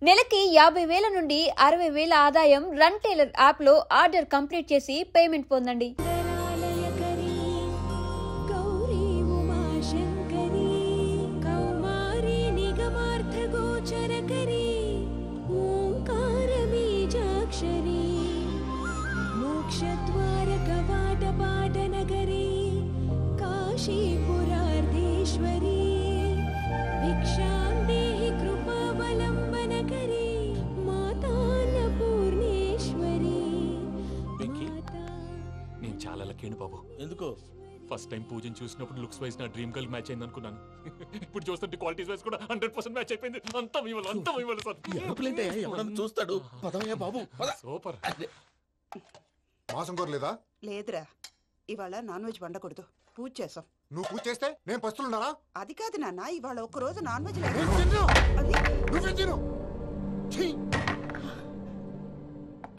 నెలకి 50,000 నుండి 60,000 ఆదాయం రన్ టైలర్ యాప్లో ఆర్డర్ కంప్లీట్ చేసి పేమెంట్ పొందండి. బాబు ఎందుకు ఫస్ట్ టైం పూజను చూసినప్పుడు లుక్స్ వైజ్ నా డ్రీమ్ గర్ల్ మ్యాచ్ అయింది అనుకున్నాను. ఇప్పుడు చూస్తుంటే క్వాలిటీస్ వైజ్ కూడా 100% మ్యాచ్ అయిపోయింది. అంతా ఇవ్వాలి సార్. ఎవడన్నా చూస్తాడు. పదవయ్యా బాబు సూపర్. మాసం కోరలేదా? లేదురా, ఇవాళ నాన్ వెజ్ వండకూడదు. పూజ చేసాం. నువ్వు పూజ చేస్తే నేను పస్తులున్నారా? అది కాదు నాన్న, ఇవాళ ఒక్కరోజు నాన్ వెజ్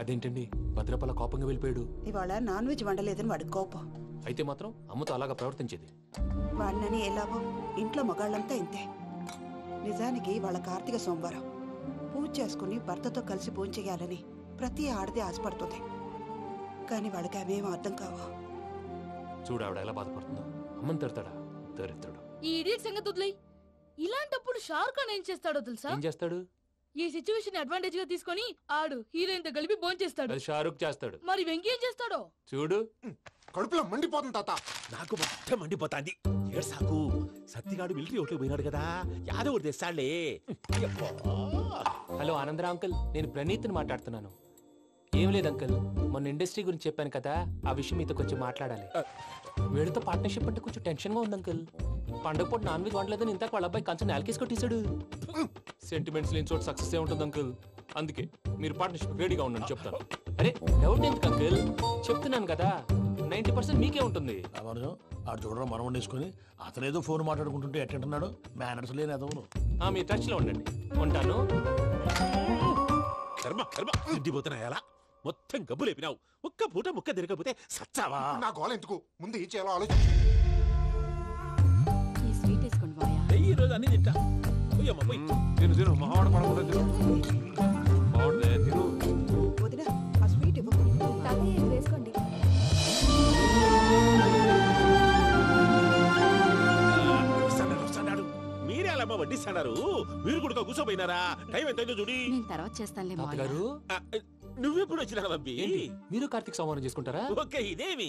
అదేంటండి భద్రపల కోపంగా వెళ్ళిపోయాడు? ఇవాళ నాన్ వెజ్ వండలేదని వాడి కోపం. అయితే మాత్రం అమ్మతో అలాగా ప్రవర్తించేది. వాడినని ఎలాగో ఇంట్లో మగాళ్ళంతా ఇంతే. నిజానికి వాళ్ళ కార్తీక సోమవారం పూజ చేసుకుని భర్తతో కలిసి పూజ చేయాలని ప్రతి ఆడది ఆశపడుతుంది. కానీ వాళ్ళకి అవేం అర్థం కావు. చూడు ఆవిడ ఎలా బాధపడుతుందో. అమ్మని తిడతాడా? దరిద్రుడు. ఈ ఇడియట్ సంగతి వదిలేయ్. ఇలాంటప్పుడు షారుఖ్ ఖాన్ ఏం చేస్తాడో తెలుసా? ఏం చేస్తాడు? ఈ సిచ్యువేషన్ అడ్వాంటేజ్ గా తీసుకొని ఆడు హీరోయిన్ తో కలిపి బోన్ చేస్తాడు. అది షారుఖ్ చేస్తాడు. మరి వెంకీ ఏం చేస్తాడో చూడు. కడుపులో మండిపోతుంది తాత. నాకు మొత్తం మండిపోతాంది. ఏడ్సాకు. సత్తిగాడు మిలిటరీ ఓట్లకు పోయినాడు కదా, యాదవ్ తెస్తాడులే. హలో ఆనందరా అంకుల్, నేను ప్రణీత్ని మాట్లాడుతున్నాను. ఏం లేదు అంకుల్, మొన్న ఇండస్ట్రీ గురించి చెప్పాను కదా, ఆ విషయం మీతో కొంచెం మాట్లాడాలి. వీడితో పార్ట్నర్షిప్ అంటే కొంచెం టెన్షన్ గా ఉంది అంకుల్. పండగ పూట నాన్ వెజ్ వండలేదని ఇంతకు వాళ్ళ అబ్బాయి కంచెం నేలకేసి కొట్టేశాడు. సెంటిమెంట్స్ లేని చోట సక్సెస్ ఏ ఉంటుంది అంకుల్. అందుకే మీరు పార్ట్నర్షిప్ రెడీగా ఉండండి చెప్తాను. అరే డౌట్ ఎందుకు అంకుల్, చెప్తున్నాను కదా 90% మీకే ఉంటుంది. ఆడు చూడడం మనం వండేసుకుని అతనేదో ఫోన్ మాట్లాడుకుంటుంటే ఎట్టంటున్నాడు. మేనర్స్ లేని అదవును. మీ టచ్ లో ఉండండి. ఉంటాను. తిండిపోతున్నా మొత్తం గబ్బు లేపినావు. ఒక్క పూట ముక్క తిరగకపోతే సచ్చావా? నా గోల ఎందుకు, ముందు ఏం చేయాలో ఆలోచించు. ఈ రోజు అన్ని తింటా. వదినా, ఆ స్వీట్ ఇవ్వు. వేసుకోండి. మీరే అలా వడ్డిస్తాడారు. మీరు కూడా కూర్చోపోయినారా? టైం ఎంతైందో చూడి. తర్వాత చేస్తానులే గారు. నువ్వెప్పుడు వచ్చినా బంబి? మీరు కార్తీక సంహారం చేసుకుంటారా? ఓకే, ఇదేమి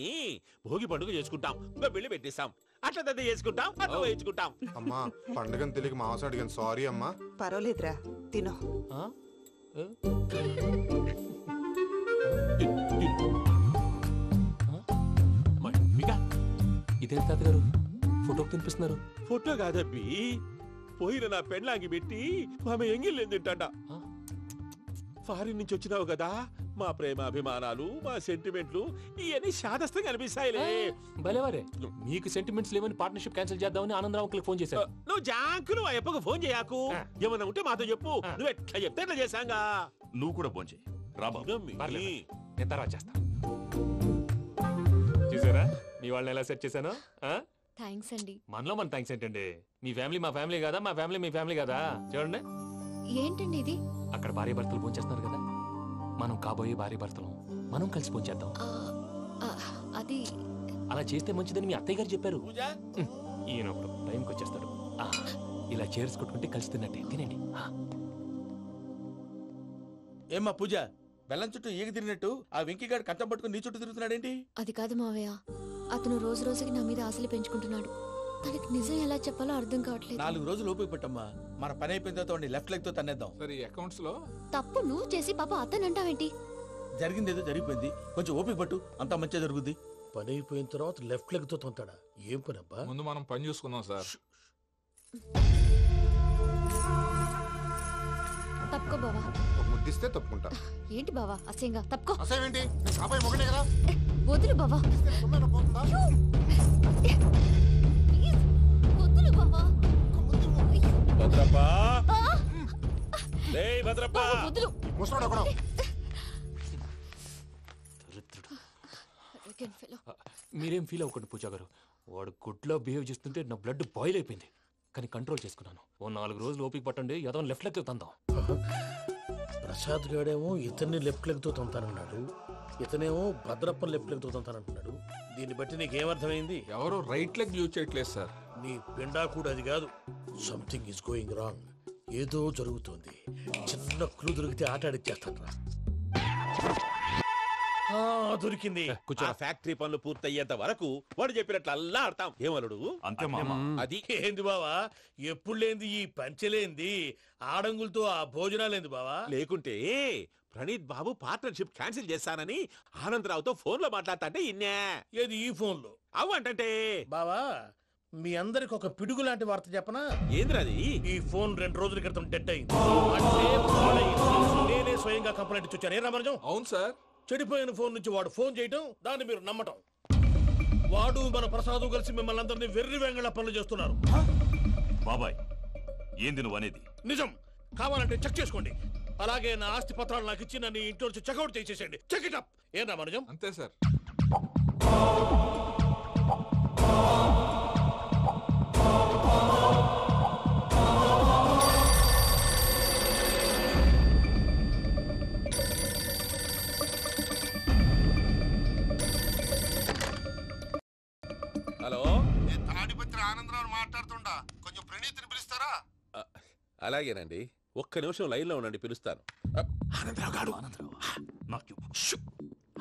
భోగి పండుగ చేసుకుంటాం, పెళ్లి పెట్టేస్తాం, అట్లా దద్ద చేసుకుంటాం, అట్లా వేయించుకుంటాం. అమ్మా పండుగని తెలియక మాంసం అడిగాను, సారీ అమ్మా. పర్వాలేదురా, తినో. ఇదే తాతగారు ఫోటోకి తినిపిస్తున్నారు? ఫోటో కాదబ్బి, పోయిన నా పెళ్ళాంగి పెట్టి ఆమె ఎంగిల్లేం తింటాడ. ఫారిన్ నుంచి వచ్చినావు కదా, మా ప్రేమ అభిమానాలు, మా సెంటిమెంట్లు ఇవన్నీ శాదస్తంగా అనిపిస్తాయిలే. భలేవారే, మీకు సెంటిమెంట్స్ లేవని పార్ట్నర్షిప్ క్యాన్సిల్ చేద్దామని ఆనందరావు అంకుల్ ఫోన్ చేశారు. నువ్వు జాంకులు ఆ ఎప్పకు ఫోన్ చేయకు. ఏమన్నా ఉంటే మాతో చెప్పు. నువ్వు ఎట్లా చెప్తే ఎట్లా చేశాంగా. నువ్వు కూడా ఫోన్ చేయి. నేను తర్వాత చేస్తా. చూసారా మీ వాళ్ళని ఎలా సెట్ చేశాను? థ్యాంక్స్ అండి. మనలో మన థ్యాంక్స్ ఏంటండి? మీ ఫ్యామిలీ మా ఫ్యామిలీ కదా, మా ఫ్యామిలీ మీ ఫ్యామిలీ కదా. చూడండి, ఏంటండి ఇది? అక్కడ భార్య భర్తలు ఫోన్ చేస్తున్నారు కదా, మనం కాబోయే భార్య భర్తలు మనం కలిసి ఫోన్ చేద్దాం. అది అలా చేస్తే మంచిదని మీ అత్తయ్య గారు చెప్పారు. ఈయన ఒకడు టైంకి వచ్చేస్తాడు. ఇలా చేర్స్ కొట్టుకుంటే కలిసి తిన్నట్టే. తినండి. ఏమ్మా పూజ, బెల్లం చుట్టూ ఈగ తిరిగినట్టు ఆ వెంకీగాడు కంచం పట్టుకుని నీ చుట్టూ తిరుగుతున్నాడేంటి? అది కాదు మావయ్య, అతను రోజు రోజుకి నా మీద ఆశలు పెంచుకుంటున్నాడు. తనకి నిజం ఎలా చెప్పాలో అర్థం కావట్లేదు. 4 రోజులు ఓపిక పట్టమ్మా, మన పని అయిపోయిన తర్వాత లెఫ్ట్ లెగ్ తో తన్నేద్దాం. అకౌంట్స్ లో తప్పు నువ్వు చేసి పాప అతను అంటావేంటి? జరిగిందేదో జరిగిపోయింది, కొంచెం ఓపిక పట్టు, అంతా మంచిగా జరుగుద్ది. పని అయిపోయిన తర్వాత లెఫ్ట్ లెగ్ తో తొంతాడా? ఏం పని అబ్బా? ముందు మనం పని చూసుకున్నాం సార్. తప్పుకో బావా. ముద్దిస్తే తప్పుకుంటా. ఏంటి బావా అసహ్యంగా? తప్పుకో. అసేమేంటి, నేను కాబోయే మొగనే కదా. వదులు బావా. వదులు బావా. భద్రప్ప, భద్రప్ప, వదులు. ముసలోడు ఒకడు. మీరేం ఫీల్ అవ్వకండి పూజా గారు. వాడు గుడ్లో బిహేవ్ చేస్తుంటే నా బ్లడ్ బాయిల్ అయిపోయింది. కానీ కంట్రోల్ చేసుకున్నాను. ఓ 4 రోజులు ఓపిక పట్టండి, ఏదో లెఫ్ట్ లెక్క తందాం. ప్రసాద్ గాడేమో ఇతన్ని లెఫ్ట్ లెగ్ తో తొంతానన్నాడు, ఇతనేమో భద్రప్పని లెఫ్ట్ లెగ్ తో తొంతానంటున్నాడు. దీన్ని బట్టి నీకేమర్థమైంది? ఎవరు రైట్ లెగ్ యూజ్ చేయట్లేదు సార్. నీ పిండా కూడా అది కాదు. Something is going wrong. ఏదో జరుగుతోంది. చిన్న క్లూ దొరికితే ఆట ఆడిచ్చేస్తాను రా. దొరికింది. ఆ ఫ్యాక్టరీ పనులు పూర్తయ్యేంత వరకు వాడు చెప్పినట్లు అల్లా ఆడతాం. ఏమలుడు అంతే మామ. అది ఏంది బావా, ఎప్పుడు లేంది ఈ పంచలేంది, ఆడంగులతో ఆ భోజనాలేంది బావా? లేకుంటే ప్రణీత్ బాబు పార్ట్నర్షిప్ క్యాన్సిల్ చేస్తానని ఆనందరావుతో ఫోన్ లో మాట్లాడతాంటే ఇన్నే. ఏది ఈ ఫోన్ లో? అవ్వంటే బావా, మీ అందరికి ఒక పిడుగు లాంటి వార్త చెప్పనా? ఏంద్రది? ఈ ఫోన్ 2 రోజుల క్రితం డెడ్ అయింది. అంటే పాడైంది. నేనే స్వయంగా కంప్లైంట్ ఇచ్చి వచ్చాను. ఏ రామరాజం? అవును సార్. చెడిపోయిన ఫోన్ నుంచి వాడు ఫోన్ చేయటం, దాన్ని మీరు నమ్మటం. వాడు మన ప్రసాదు కలిసి మిమ్మల్ని అందరినీ వెర్రి వెంగళ పనులు చేస్తున్నారు. బాబాయ్ ఏంది నువ్వు అనేది? నిజం. కావాలంటే చెక్ చేసుకోండి. అలాగే నా ఆస్తి పత్రాలు నాకు ఇచ్చి నన్ను ఇంట్లో నుంచి చెక్అౌట్ చేసేసేయండి. Check it up. ఏం రామరాజం? అంతే సార్. హలో, నేను తాడిపత్రి ఆనందరావు మాట్లాడుతుండా, కొంచెం ప్రణీతిని పిలుస్తారా? అలాగేనండి. ఒక్క నిమిషం లైన్ లో ఉండండి, పిలుస్తాను. ఆనందరావు గాడు.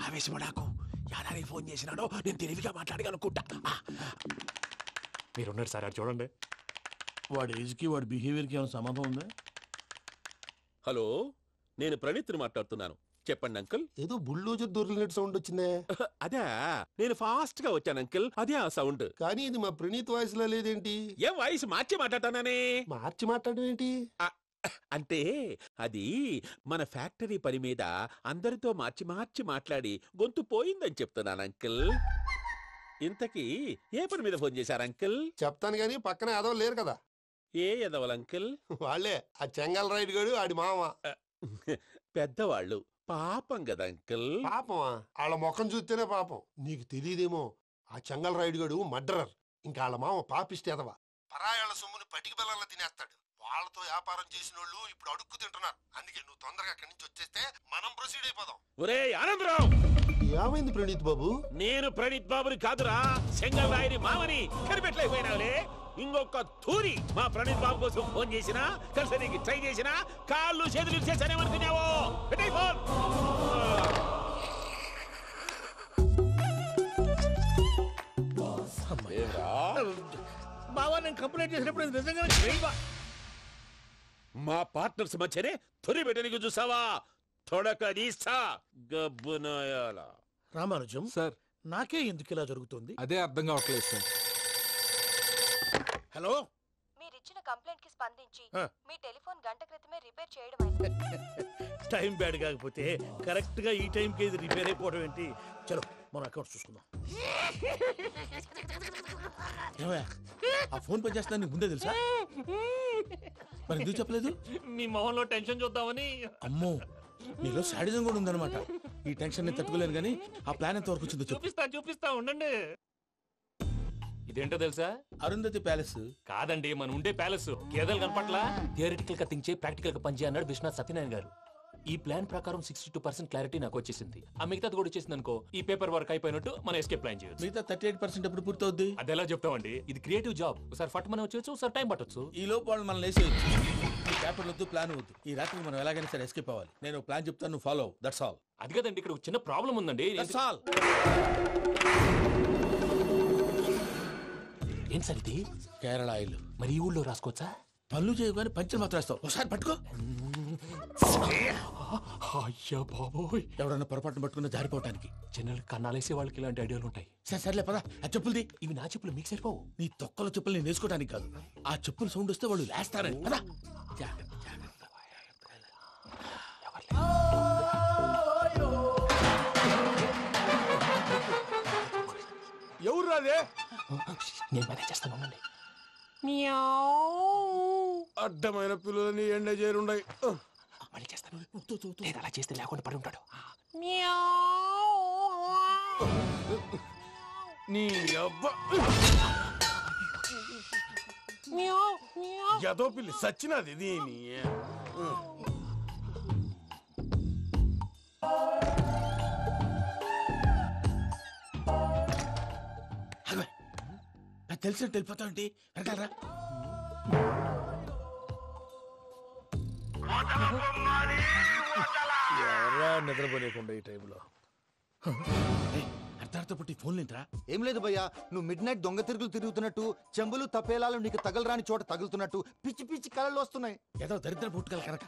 ఆవేశపడాకు. యాదారి ఫోన్ చేసినాడో నేను తెలివిగా మాట్లాడగలనుకుంటా. మీరున్నారు సార్, అది చూడండి. వాడి ఏజ్కి వాడి బిహేవియర్కి ఏమైనా సంబంధం ఉందా? హలో, నేను ప్రణీత్ని మాట్లాడుతున్నాను. చెప్పండి అంకుల్. ఏదో బుల్డోజర్ దొరికినట్టు సౌండ్ వచ్చిందే. అదే, నేను ఫాస్ట్ గా వచ్చాను అంకుల్. అదే ఆ సౌండ్. కానీ ఇది మా ప్రణీత్ వాయిస్ లో లేదేంటి? ఏ వాయిస్ మార్చి మాట్లాడతాననే? మార్చి మాట్లాడడం ఏంటి? అంటే అది మన ఫ్యాక్టరీ పని మీద అందరితో మార్చి మార్చి మాట్లాడి గొంతు పోయిందని చెప్తున్నాను అంకుల్. ఇంతకీ ఏ పని మీద ఫోన్ చేశారు అంకుల్? చెప్తాను గానీ పక్కన ఏదో లేరు కదా. ఏ ఎదవలు అంకుల్? వాళ్ళే ఆ చెంగల్ రైడ్ గడు ఆడి మామ. పెద్దవాళ్ళు. పాపం కదా అంకుల్. పాపమా? వాళ్ళ ముఖం చూస్తేనే పాపం. నీకు తెలియదేమో, ఆ చెంగల్ రైడ్ గడు మర్డరర్. ఇంకా వాళ్ళ మామ పాపిస్తేదవా. పరాయాళ్ళ సొమ్ముని పటికి బెల్లంలో తినేస్తాడు. వాళ్ళతో వ్యాపారం చేసిన వాళ్ళు ఇప్పుడు అడుక్కు తింటున్నారు. అందుకే నువ్వు తొందరగా అక్కడి నుంచి వచ్చేస్తే మనం ప్రొసీడ్ అయిపోదాం. ఒరే ఆనందరావు! ఏమైంది ప్రణీత్ బాబు? నేను ప్రణీత్ బాబుని కాదురా, సెంగల్ రాయని మామని. కనిపెట్టలేకపోయినావులే. ఇంకొక తూరి మా ప్రణీత్ బాబు కోసం ఫోన్ చేసినా, కలిసి నీకు ట్రై చేసినా కాళ్ళు చేతులు చేశానేమనుకున్నావో. పెట్టే ఫోన్. బావా, నేను కంప్లైంట్ చేసినప్పుడు ఇది నిజంగా మా పార్ట్నర్స్ మధ్యనే తొలి పెట్టడానికి చూసావా? తొడక నీస్తా గబ్బునాయాల. రామానుజం సార్ నాకే ఎందుకు ఇలా జరుగుతుంది? అదే అర్థం కావట్లేదు సార్. హలో, మీరిచ్చిన కంప్లైంట్ కి స్పందించి ఆ. మీ టెలిఫోన్ గంట క్రితమే రిపేర్ చేయడం టైం బ్యాడ్ కాకపోతే కరెక్ట్ గా ఈ టైంకి ఇది రిపేర్ అయిపోవడం ఏంటి? చలో మన అకౌంట్ చూసుకుందాం. ఏమయ్యా, ఆ ఫోన్ పని చేస్తున్నా నీకు ముందే తెలుసా? మరి ఎందుకు చెప్పలేదు? మీ మొహంలో టెన్షన్ చూద్దామని. అమ్మో, నీలో శాడిజం కూడా ఉందన్నమాట. ఈ టెన్షన్ నేను తట్టుకోలేను కానీ ఆ ప్లాన్ ఎంత వరకు వచ్చిందో చెప్పు. చూపిస్తా ఉండండి. ఇదేంటో తెలుసా? అరుంధతి ప్యాలెస్ కాదండి, మన ఉండే ప్యాలెస్. గేదెలు కనపట్లా? థియరిటికల్ గా థింక్ చేయి, ప్రాక్టికల్ గా పనిచేయ అన్నాడు విశ్వనాథ్ సత్యనారాయణ గారు. ఈ ప్లాన్ ప్రకారం 62% క్లారిటీ నాకు వచ్చేసింది. ఆ మిగతాది కూడా వచ్చేసింది అనుకో, ఈ పేపర్ వర్క్ అయిపోయినట్టు మనం ఎస్కేప్ ప్లాన్ చేయొచ్చు. మిగతా 38% ఎప్పుడు పూర్తవుద్ది? అది ఎలా చెప్తామండి? ఇది క్రియేటివ్ జాబ్. ఒకసారి ఫట్ మనం వచ్చేచ్చు, ఒకసారి టైం పట్టొచ్చు. ఈ లోపు వాళ్ళు మనం లేసేయచ్చు. ఈ పేపర్ వద్దు, ప్లాన్ వద్దు. ఈ రాత్రికి మనం ఎలాగైనా సరే ఎస్కేప్ అవ్వాలి. నేను ప్లాన్ చెప్తాను, నువ్వు ఫాలో. That's all. అది కదండి, ఇక్కడ ఒక చిన్న ప్రాబ్లం ఉందండి. That's all. ఏం సార్ ఇది? కేరళ ఆయిల్. మరి ఈ ఊళ్ళో రాసుకోవచ్చా? పనులు చేయగానే పంచలు మాత్రం వేస్తావు. ఒకసారి పట్టుకో. అయ్యా బాబోయ్, ఎవడన్నా పొరపాటున పట్టుకున్న జారిపోవటానికి. జనరల్ కన్నాలేసే వాళ్ళకి ఇలాంటి ఐడియాలు ఉంటాయి. సర్లే పదా, ఆ చెప్పులది. ఇవి నా చెప్పులు, మీకు సరిపోవు. నీ తొక్కల చెప్పులు నేను వేసుకోవడానికి కాదు, ఆ చెప్పులు సౌండ్ వస్తే వాళ్ళు లేస్తారని. పదా. ఎవరు రాదే? నేను మేనేజ్ చేస్తాను. ఉండండి. అడ్డమైన పిల్లలని ఎండ చేరుండయి. మళ్ళీ చేస్తాను. లేదు, అలా చేస్తే లేకుండా పడి ఉంటాడు. నీ అబ్బా ఎదో పిల్లి సచ్చినది దీని. తెలిసినట్టు వెళ్ళిపోతావేంటి వెనకాలరా ఎవరా నిద్రపోలేకుండా ఈ టైంలో అర్ధార్థ పుట్టి ఫోన్ లేంట్రా ఏం లేదు భయ్యా నువ్వు మిడ్ నైట్ దొంగ తిరుగులు తిరుగుతున్నట్టు చెంబులు తపేలాలు నీకు తగలరాని చోట తగులుతున్నట్టు పిచ్చి పిచ్చి కళలు వస్తున్నాయి. ఏదో దరిద్ర పుట్టుకల కనుక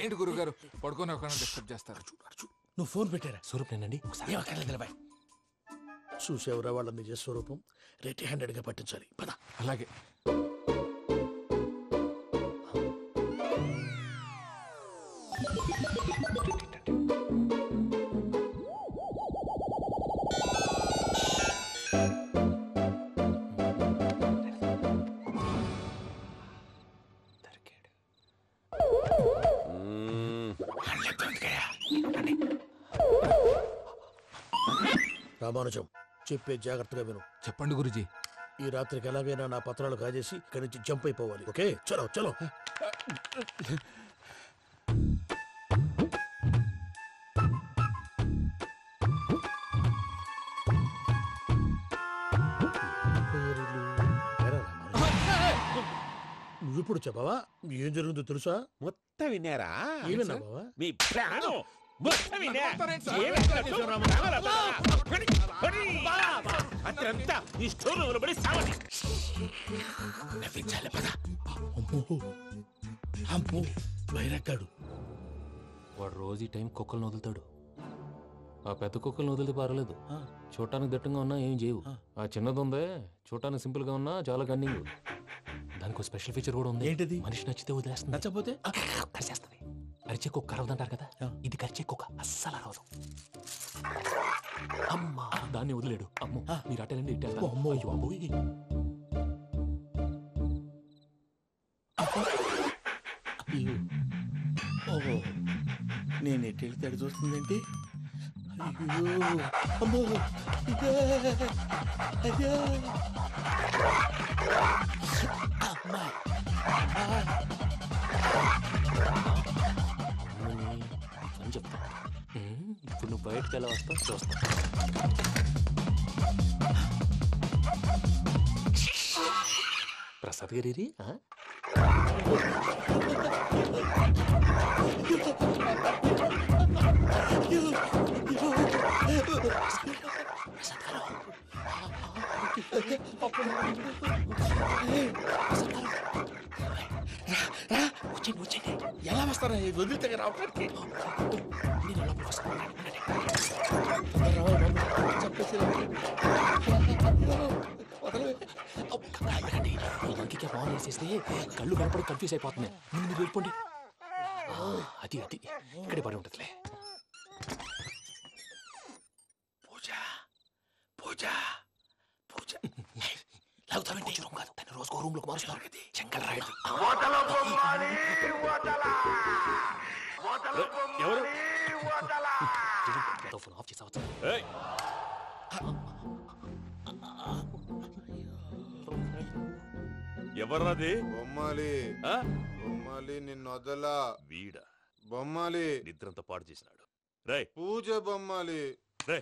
ఏంటి గురుగారు పడుకొని ఒక డిస్టర్బ్ చేస్తారు. నువ్వు ఫోన్ పెట్టారా స్వరూపేనండి ఏమక్కర్లేదు చూసేవరా వాళ్ళ నిజ స్వరూపం రెడీ హ్యాండెడ్ గా పట్టించాలి పద. అలాగే రామానుజం చెప్పే జాగ్రత్తగా విను. చెప్పండి గురుజీ. ఈ రాత్రికి ఎలాగైనా నా పత్రాలు కాజేసి ఇక్కడి నుంచి జంప్ అయిపోవాలి. ఓకే చలో చలో. నువ్విప్పుడు చెప్పవా ఏం జరుగుతుందో తెలుసా? మొత్తం విన్నారా? ఏమన్నా బావా మీ ప్రాణం మొత్తం విన్నా? అత్రంతా ఈ స్టోర్ రూమ్ లో పడి సావండి. నవ్వించాలి పద. అమ్మో అమ్మో బైరక్కాడు. వాడు రోజు ఈ టైం కుక్కలను వదులుతాడు. ఆ పెద్ద కుక్కలను వదిలితే పర్వాలేదు, చూడటానికి దట్టంగా ఉన్నా ఏం చేయవు. ఆ చిన్నది ఉందే చూడటానికి సింపుల్ గా ఉన్నా చాలా గన్నింగ్. దానికి ఒక స్పెషల్ ఫీచర్ కూడా ఉంది. ఏంటిది? మనిషి నచ్చితే వదిలేస్తుంది, నచ్చపోతే కరిచేస్తుంది. అరిచే కుక్క అరవదంటారు కదా, ఇది కరిచే కుక్క అస్సలు అరవదు. అమ్మా దాన్ని వదిలేడు. అమ్మో మీరు అటెండి ఇటు వెళ్తారు. అమ్మో అయ్యో అబ్బోయ్. ఓహో నేను ఎటు వెళ్తే అడు చూస్తుందేంటి? అయ్యో అమ్మో అయ్యో అమ్మా అని చెప్తా. ఇప్పుడు నువ్వు బయటకు ఎలా వస్తావు చూస్తా. ప్రసాద్ గారి ఎలా వస్తారా వదిలితే రావడానికి? ఇంకే బాగా వేసేస్తే కళ్ళు కనపడి కన్ఫ్యూజ్ అయిపోతున్నాయి. మీరు వెళ్ళిపోండి. అది అది ఇక్కడే పడి ఉంటుందిలే. పూజ పూజ పూజ లాగుతామంటే రూమ్ కాదు, తను రోజుకో రూమ్ లోకి మారుస్తారు కదా. చెంగల్ రాయడు. ఎవరు? ఫోన్ ఆఫ్ చేసావచ్చు. ఎవర్రాది? బొమ్మాలి బొమ్మాలి నిన్ను వదలా. వీడ బొమ్మాలి నిద్రంతా పాడు చేసినాడు. రే పూజ బొమ్మాలి. రే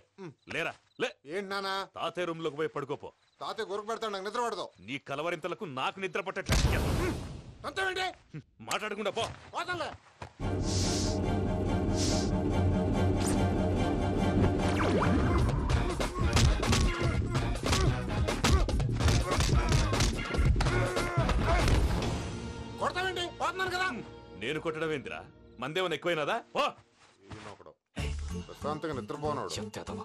లేరా లే. ఏంటి నానా? తాతయ్య రూమ్ లోకి పోయి పడుకోపో. తాతయ్య గురకు పెడతాడు, నాకు నిద్ర పడతావు. నీ కలవరింతలకు నాకు నిద్ర పట్టట్లేదు. అంతేంటి? మాట్లాడకుండా పో. పోతాలే. కొడతావేంటి? పోతున్నాను కదా. నేను కొట్టడం ఏంటిరా? మందేమన్నా ఎక్కువైనదా? ఓ ప్రశాంతంగా నిద్రపోనాడు. చెప్తావా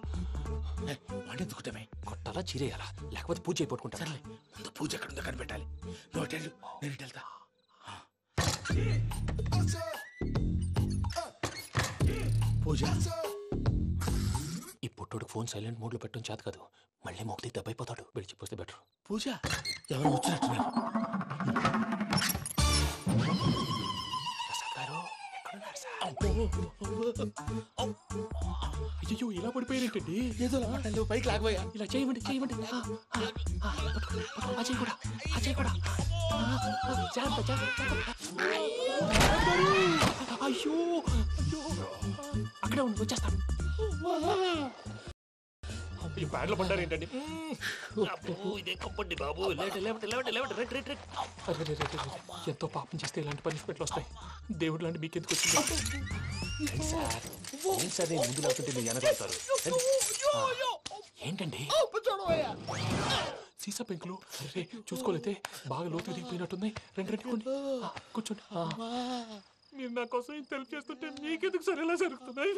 వాడెందుకుంటామే? కొట్టాలా చీరేయాలా లేకపోతే పూజ అయిపోట్టుకుంటా. సర్లే ముందు పూజ ఎక్కడ ఉందో కనిపెట్టాలి. నువ్వు అటెండు, నేను ఇటు వెళ్తా. పూజ ఈ పుట్టుడికి ఫోన్ సైలెంట్ మోడ్ లో పెట్టడం చేత కాదు. మళ్ళీ మొక్కటి దెబ్బైపోతాడు. విడిచిపోతే బెటర్. పూజ ఎవరు వచ్చినట్టున్నారు? ప్రసాద్ గారు ఎక్కడున్నారు సార్? అయ్యో ఇలా పడిపోయినట్టండి. ఏదో మాటలు పైకి లాగబోయా. ఇలా చేయమండి చేయమండి. అజయ్ కూడా అజయ్ కూడా జాగ్రత్త జాగ్రత్త. అయ్యో అయ్యో అక్కడే ఉండి వచ్చేస్తాను. ఈ ప్యాడ్లో పడ్డారు ఏంటండి? ఇదే కప్పండి బాబు. ఎంతో పాపం చేస్తే ఇలాంటి పనిష్మెంట్లు వస్తాయి. దేవుడు లాంటి మీకెందుకు వచ్చింది? సార్ ముందు లేకుంటే మీరు వెనకాడతారు. ఏంటండి సీసా పెంకులు? అరే చూసుకోలేతే బాగా లోతుగా దిగిపోయినట్టున్నాయి. రెండు కూర్చోండి. మీరు నా కోసం ఇంత హెల్ప్ చేస్తుంటే మీకెందుకు సరే ఎలా జరుగుతున్నాయి?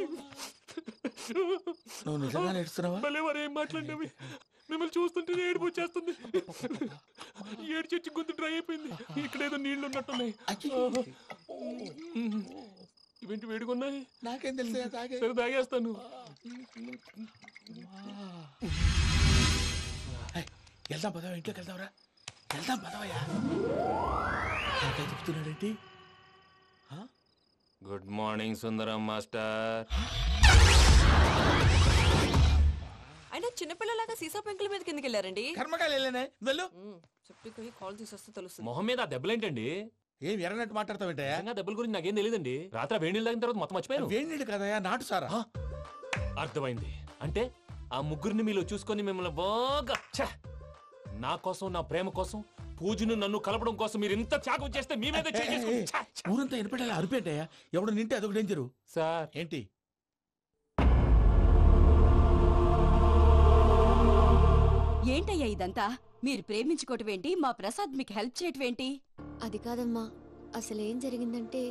నువ్వు నిజంగా నేర్చుతున్నావా? మళ్ళీ వారు ఏం మాట్లాడినవి? మిమ్మల్ని చూస్తుంటే ఏడుపు వచ్చేస్తుంది. ఏడు చెట్టు గొంతు డ్రై అయిపోయింది. ఇక్కడ ఏదో నీళ్లు ఉన్నట్టున్నాయి. ఇవేంటి వేడుకున్నాయి? నాకేం తెలుసు, సరే తాగేస్తాను. వెళ్దాం పదవా, ఇంట్లోకి వెళ్దాంరా. వెళ్దాం పదవయ్యా. చెప్తున్నాడేంటి? గుడ్ మార్నింగ్ సుందరం మాస్టర్. అయినా చిన్నపిల్లలాగా సీసా పెంకుల మీద కిందకి వెళ్ళారండి. కర్మకాయలు వెళ్ళానే, వెళ్ళు. చెప్పి కాల్ తీసేస్తే తెలుస్తుంది. మొహం మీద ఆ దెబ్బలేంటండి? ఏం ఎర్రనట్టు మాట్లాడతావేంటయా? దెబ్బల గురించి నాకేం తెలియదండి. రాత్రి వేడి నీళ్ళు తాగిన తర్వాత మొత్తం మర్చిపోయాను. వేడి నీళ్ళు కదయా, నాటు సారా. అర్థమైంది. అంటే ఆ ముగ్గురిని మీలో చూసుకొని మిమ్మల్ని బాగా నా కోసం, నా ప్రేమ కోసం, పూజను నన్ను కలపడం కోసం మీరు ఇంత త్యాగం చేస్తే మీ మీద ఊరంతా వినపడేలా అరిపేటయా. ఎవడు నింటే అదొక డేంజరు. సార్ ఏంటి? ఏంటయ్యా ఇదంతా? మీరు ప్రేమించుకోవటం ఏంటి? మా ప్రసాద్ మీకు హెల్ప్ చేయటం ఏంటి? అది కాదమ్మా, అసలు ఏం జరిగిందంటే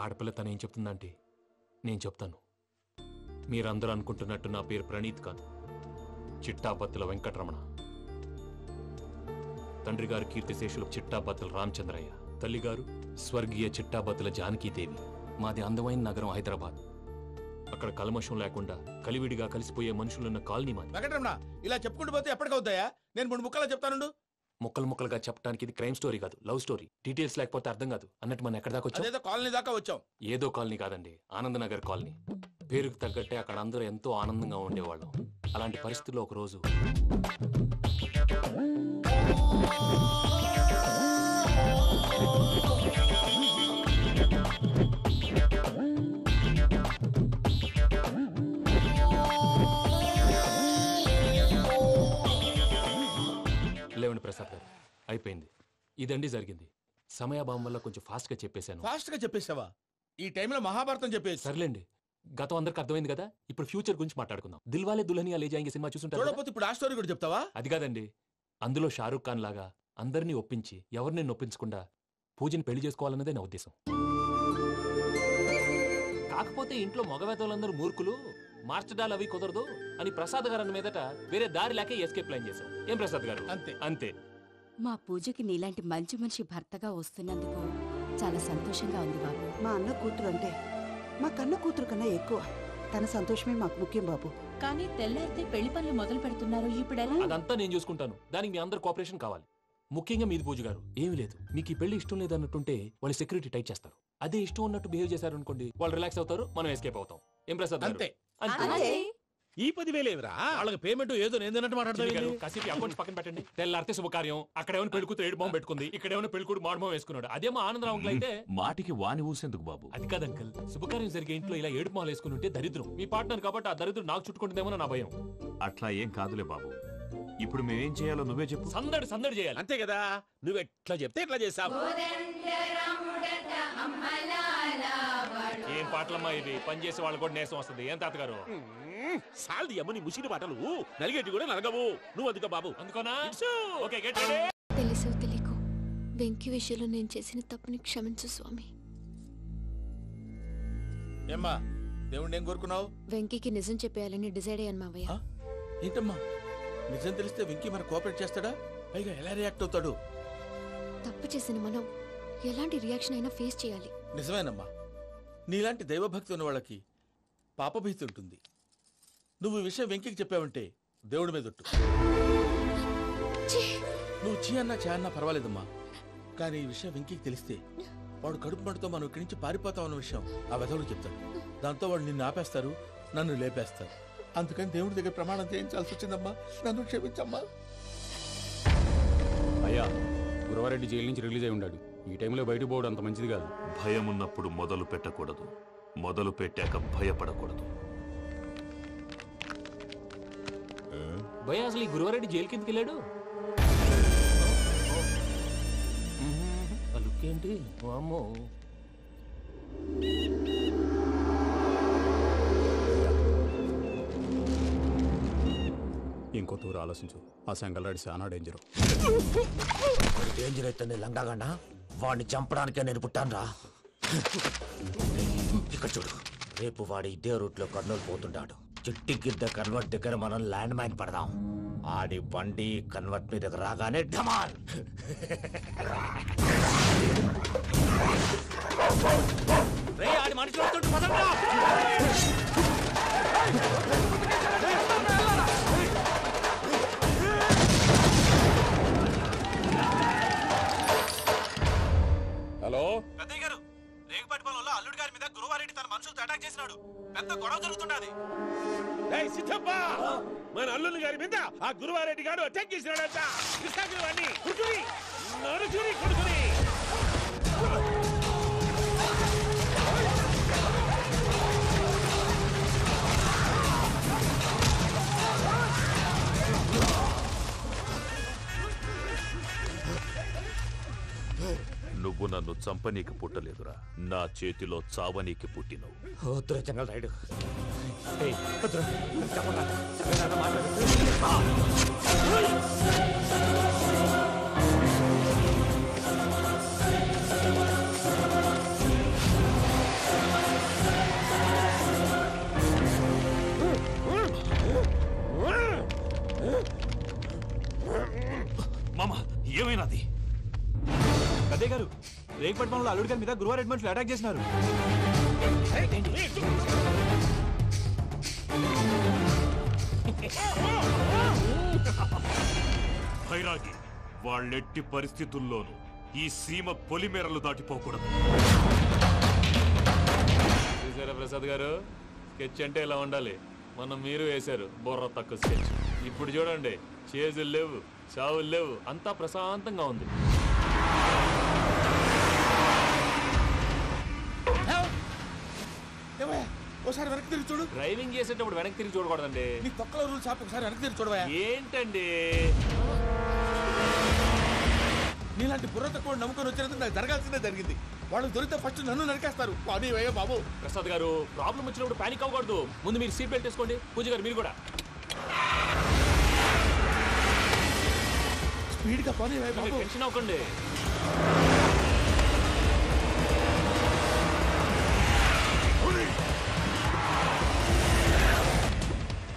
ఆడపిల్ల తను ఏం చెప్తుందంటే నేను చెప్తాను. మీరందరూ అనుకుంటున్నట్టు నా పేరు ప్రణీత్ కాదు, చిట్టాపత్తుల వెంకటరమణ. తండ్రి గారు కీర్తిశేషులు చిట్టాపత్తుల రామచంద్రయ్య, తల్లిగారు స్వర్గీయ చిట్టాపత్తుల జానకీదేవి. మాది అందమైన నగరం హైదరాబాద్. అక్కడ కల్మషం లేకుండా కలివిడిగా కలిసిపోయే మనుషులున్న కాలనీ మాది. వెంకటరమణ, ఇలా చెప్పుకుంటూ పోతే ఎప్పటికవుతాయా? నేను 3 ముక్కలా చెప్తానుండు. ముక్కలుగా చెప్పడానికి ఇది క్రైమ్ స్టోరీ కాదు, లవ్ స్టోరీ. డీటెయిల్స్ లేకపోతే అర్థం కాదు. అన్నట్టు మనం ఎక్కడ దాకా వచ్చాం? అదేదో కాలనీ దాకా వచ్చాం. ఏదో కాలనీ కాదండి, ఆనందనగర్ కాలనీ. పేరుకు తగ్గట్టే అక్కడ అందరూ ఎంతో ఆనందంగా ఉండేవాళ్ళం. అలాంటి పరిస్థితుల్లో ఒక రోజు లేవండి ప్రసాద్ గారు, అయిపోయింది. ఇదండి జరిగింది. సమయాభావం వల్ల కొంచెం ఫాస్ట్ గా చెప్పేశాను. ఫాస్ట్ గా చెప్పేసావా? ఈ టైంలో మహాభారతం చెప్పేసి. సర్లేండి, గతం అందరికి అర్థమైంది కదా. ఇప్పుడు ఫ్యూచర్ గురించి మాట్లాడుకుందాం. దిల్వాలే దుల్హనియా లే జాయేంగే సినిమా చూసుంటారు. చూడకపోతే ఇప్పుడు ఆ స్టోరీ కూడా చెప్తావా? అది కాదండి, అందులో షారూక్ ఖాన్ లాగా అందరినీ ఒప్పించి ఎవరిని నొప్పించకుండా పూజని పెళ్లి చేసుకోవాలన్నదే నా ఉద్దేశం. కాకపోతే ఇంట్లో మగవేతలందరూ మూర్ఖులు, మార్చడాలు అవి కుదరదు అని ప్రసాద్ గారు అన్న మీదట వేరే దారి లేక ఎస్కేప్ ప్లాన్ చేశాం. ఏం ప్రసాద్ గారు? అంతే అంతే. మా పూజకి నీలాంటి మంచి మనిషి భర్తగా వస్తున్నందుకు చాలా సంతోషంగా ఉంది బాబు. మా అన్న కూతురు అంటే మా కన్న కూతురు కన్నా ఎక్కువ. తన సంతోషమే మాకు ముఖ్యం బాబు. కానీ తెల్లారితే పెళ్లి పనులు మొదలు పెడుతున్నారు, ఇప్పుడు అదంతా నేను చూసుకుంటాను. దానికి మీ అందరు కోఆపరేషన్ కావాలి. ముఖ్యంగా మీది పూజ గారు. ఏమీ లేదు, మీకు ఈ పెళ్లి ఇష్టం లేదన్నట్టుంటే వాళ్ళు సెక్యూరిటీ టైట్ చేస్తారు. అదే ఇష్టం ఉన్నట్టు బిహేవ్ చేశారు అనుకోండి, వాళ్ళు రిలాక్స్ అవుతారు, మనం ఎస్కేప్ అవుతాం. ఏం ప్రసాద్ గారు? అంతే. ఈ 10,000 ఏమిరా? వాళ్ళకి పేమెంట్ ఏదో నేందన్నట్టు మాట్లాడతాను. కాసేపు అకౌంట్స్ పక్కన పెట్టండి. తెల్లారితే శుభకార్యం. అక్కడేమైనా పెళ్ళికూతురు ఏడు బాంబు పెట్టుకుంది, ఇక్కడేమైనా పెళ్ళికూడు మాడు బాంబు వేసుకున్నాడు. అదేమో ఆనందరావు అంకుల్ అయితే మాటికి వాని ఊసేందుకు బాబు? అది కాదు అంకుల్, శుభకార్యం జరిగే ఇంట్లో ఇలా ఏడు మాలు వేసుకుని ఉంటే దరిద్రం. మీ పార్ట్నర్ కాబట్టి ఆ దరిద్రం నాకు చుట్టుకుంటుందేమో నా భయం. అట్లా ఏం కాదులే బాబు. ఇప్పుడు మేమేం చేయాలో నువ్వే చెప్పు. సందడి చేయాలి. అంతే కదా, నువ్వు ఎట్లా చెప్తే ఎట్లా చేసావు. ఏం పాటలమ్మా ఇది? పని చేసే వాళ్ళు కూడా నేసం వస్తుంది. ఏం తాతగారు? సాల్ది అమ్మని ముసిరి పాటలు నలిగేటి కూడా నలగవు. నువ్వు అందుకో బాబు. అందుకోనా? ఓకే, తెలుసో తెలియకో వెంకీ విషయంలో నేను చేసిన తప్పుని క్షమించు స్వామి. ఏమ్మా, దేవుణ్ణి ఏం కోరుకున్నావు? వెంకీకి నిజం చెప్పేయాలని డిసైడ్ అయ్యాను మావయ్య. ఏంటమ్మా, నిజం తెలిస్తే వెంకీ మన కోఆపరేట్ చేస్తాడా? పైగా ఎలా రియాక్ట్ అవుతాడు? తప్పు చేసిన మనం ఎలాంటి రియాక్షన్ అయినా ఫేస్ చేయాలి. నిజమేనమ్మా, నీలాంటి దైవభక్తి ఉన్న వాళ్ళకి పాపభీతి ఉంటుంది. నువ్వు ఈ విషయం వెంకీకి చెప్పావంటే దేవుడి మీద ఒట్టు. నువ్వు చీ అన్నా చే అన్నా పర్వాలేదమ్మా, కానీ ఈ విషయం వెంకీకి తెలిస్తే వాడు కడుపు మంటతో మనం ఇక్కడి నుంచి పారిపోతామన్న విషయం ఆ వెధవుడు చెప్తాడు. దాంతో వాడు నిన్ను ఆపేస్తారు, నన్ను లేపేస్తారు. అందుకని దేవుడి దగ్గర ప్రమాణం చేయించాల్సి వచ్చిందమ్మా. నన్ను క్షమించమ్మా. అయ్యా, గురవారెడ్డి జైలు నుంచి రిలీజ్ అయి ఉన్నాడు. ఈ టైంలో బయటకు పోవడం అంత మంచిది కాదు. భయం ఉన్నప్పుడు మొదలు పెట్టకూడదు, మొదలు పెట్టాక భయపడకూడదు. భయ అసలు ఈ గురువారెడ్డి జైలుకి ఎందుకు వెళ్ళాడు? ఆ లుక్ ఏంటి? అమ్మో. ఇంకో తూరు ఆలోచించు. ఆ సంగల్రాడి చాలా డేంజరు. డేంజర్ అయితే లంగాగండ వాడిని చంపడానికే నేను పుట్టానురా. ఇక్కడ చూడు, రేపు వాడు ఇదే రూట్ లో కర్నూలు పోతుంటాడు. చిట్టి గిద్ద కన్వర్ట్ దగ్గర మనం ల్యాండ్ మైన్ పడదాం. ఆడి బండి కన్వర్ట్ మీద రాగానే ఢమాల్. ఆడి మనిషి వస్తుంటే పదండ్రా. హలో పెద్దయ్య గారు, రేగుపాటి పొలంలో అల్లుడి గారి మీద గురువారెడ్డి తన మనుషులతో అటాక్ చేసినాడు. పెద్ద గొడవ జరుగుతున్నది. సిద్ధప్ప, మన అల్లుని గారి మీద ఆ గురువారెడ్డి గారు అటాక్ చేసినాడంట. కృష్ణాగిరి కుడుకుని నరుచుని కొడుకుని. నువ్వు నన్ను చంపనీకి పుట్టలేదురా, నా చేతిలో చావనీకి పుట్టినవు. వద్దురా చెంగల్ రైడు. మామ, ఏమైనాది? పెద్దయ్య గారు, రేగుపాటి పొలంలో అల్లుడి గారి మీద గురువారెడ్డి మనుషులు అటాక్ చేసినారు. భైరాగి, వాళ్ళెట్టి పరిస్థితుల్లోనూ ఈ సీమ పొలిమేరలు దాటిపోకూడదు. చూసారా ప్రసాద్ గారు, స్కెచ్ అంటే ఇలా ఉండాలి. మనం మీరు వేశారు బుర్ర తక్కువ స్కెచ్. ఇప్పుడు చూడండి, చేజులు లేవు, చావులు లేవు, అంతా ప్రశాంతంగా ఉంది. ఒకసారి వెనక్కి తిరిగి చూడు. డ్రైవింగ్ చేసేటప్పుడు వెనక్కి తిరిగి చూడకూడదండి. నీ తొక్కలో రూల్స్ ఆపి ఒకసారి వెనక్కి తిరిగి చూడవా. ఏంటండి నీలాంటి బుర్ర తక్కువ నమ్ముకొని వచ్చినందుకు నాకు జరగాల్సిందే జరిగింది. వాళ్ళు దొరికితే ఫస్ట్ నన్ను నరికేస్తారు. అది వయ్యా బాబు. ప్రసాద్ గారు, ప్రాబ్లం వచ్చినప్పుడు పానిక్ అవ్వకూడదు. ముందు మీరు సీట్ బెల్ట్ వేసుకోండి. పూజ గారు మీరు కూడా స్పీడ్గా పని టెన్షన్ అవ్వకండి.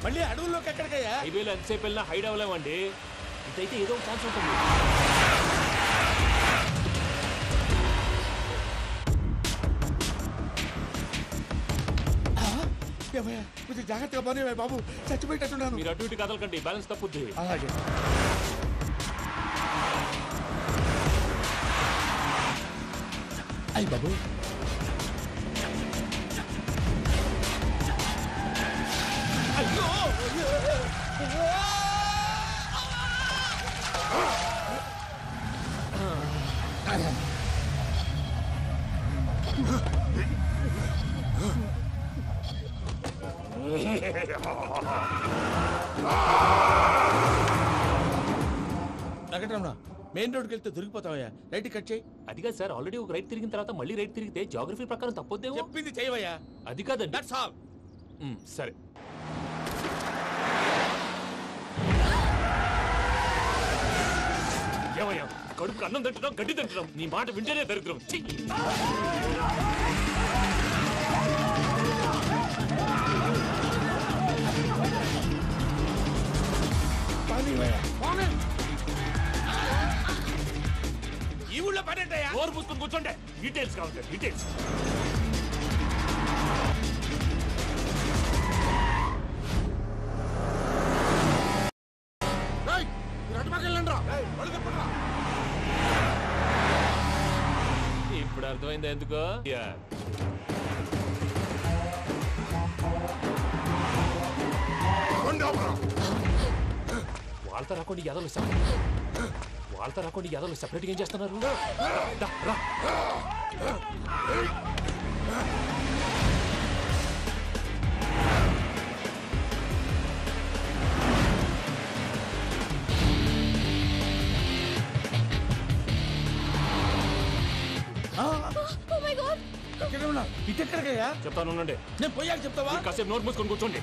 మళ్ళీ అడవుల్లోకి ఎక్కడికయ్యా? హైవేలో ఎంతసేపు వెళ్ళినా హైడ్ అవ్వలేమండి. ఇదైతే ఏదో ఒక ఛాన్స్ ఉంటుంది. కొంచెం జాగ్రత్తగా పని బాబు, చచ్చిపోయేటట్టున్నాను. మీరు అటు ఇటు కదలకండి, బ్యాలెన్స్ తప్పుద్ది. అలాగే. అయ్యి బాబు, అయ్యో వెంకటరమణ, మెయిన్ రోడ్కి వెళ్తే దొరికిపోతావయ్యా. రైట్ కట్ చేయి. అది కాదు సార్, ఆల్రెడీ ఒక రైట్ తిరిగిన తర్వాత మళ్ళీ రైట్ తిరిగితే జాగ్రఫీ ప్రకారం తప్పొద్దేమో. చెప్పింది చేయవయ్యా. అది కాదండి. That's all. సరే. ఏమయ్యా, కడుపుకు అన్నం తింటున్నాం, గడ్డి తింటున్నాం. నీ మాట వింటేనే దరిద్రం. ఈ ఊళ్ళో పడేటయ్యా. ఓరు పుస్తకం కూర్చోండి. డీటెయిల్స్ కావాలి, డీటెయిల్స్. ఇప్పుడు అర్థమైంది ఎందుకో. వాళ్ళతో రాకుండా యాదవులు సెపరేట్గా ఏం చేస్తున్నారు? రా. ఎక్కడ ఉన్నా ఇటెక్కడికయ్యా చెప్తాను ఉండండి. నేను పోయాక చెప్తావా కాసేపు నోట్ మూసుకొని కూర్చోండి.